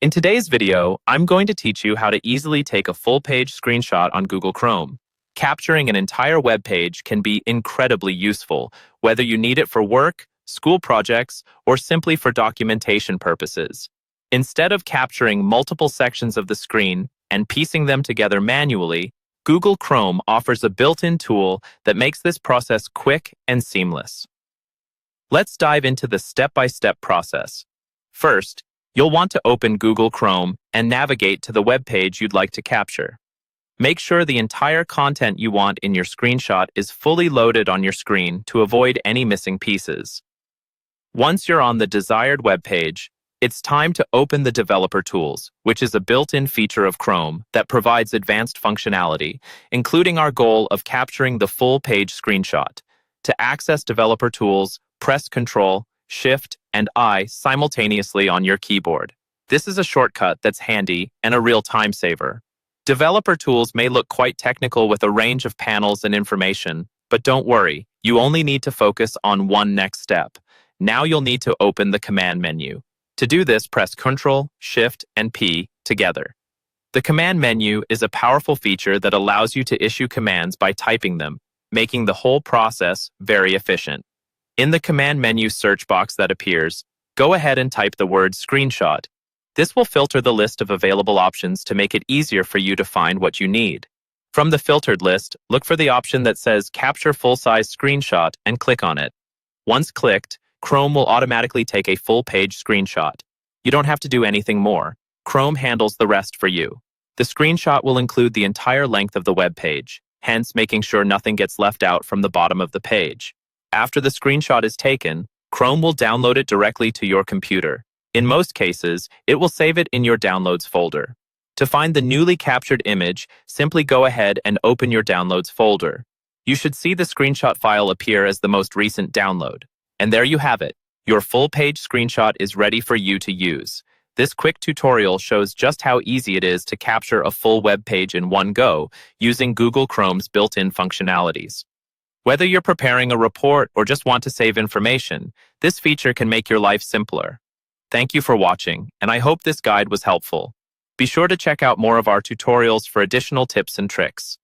In today's video, I'm going to teach you how to easily take a full-page screenshot on Google Chrome. Capturing an entire web page can be incredibly useful, whether you need it for work, school projects, or simply for documentation purposes. Instead of capturing multiple sections of the screen and piecing them together manually, Google Chrome offers a built-in tool that makes this process quick and seamless. Let's dive into the step-by-step process. First, you'll want to open Google Chrome and navigate to the web page you'd like to capture. Make sure the entire content you want in your screenshot is fully loaded on your screen to avoid any missing pieces. Once you're on the desired web page, it's time to open the Developer Tools, which is a built-in feature of Chrome that provides advanced functionality, including our goal of capturing the full page screenshot. To access Developer Tools, press Ctrl, Shift, and I simultaneously on your keyboard. This is a shortcut that's handy and a real time saver. Developer Tools may look quite technical with a range of panels and information, but don't worry, you only need to focus on one next step. Now you'll need to open the command menu. To do this, press Ctrl, Shift, and P together. The command menu is a powerful feature that allows you to issue commands by typing them, making the whole process very efficient. In the command menu search box that appears, go ahead and type the word screenshot. This will filter the list of available options to make it easier for you to find what you need. From the filtered list, look for the option that says Capture Full-Size Screenshot and click on it. Once clicked, Chrome will automatically take a full-page screenshot. You don't have to do anything more. Chrome handles the rest for you. The screenshot will include the entire length of the web page, hence making sure nothing gets left out from the bottom of the page. After the screenshot is taken, Chrome will download it directly to your computer. In most cases, it will save it in your Downloads folder. To find the newly captured image, simply go ahead and open your Downloads folder. You should see the screenshot file appear as the most recent download. And there you have it. Your full-page screenshot is ready for you to use. This quick tutorial shows just how easy it is to capture a full web page in one go using Google Chrome's built-in functionalities. Whether you're preparing a report or just want to save information, this feature can make your life simpler. Thank you for watching, and I hope this guide was helpful. Be sure to check out more of our tutorials for additional tips and tricks.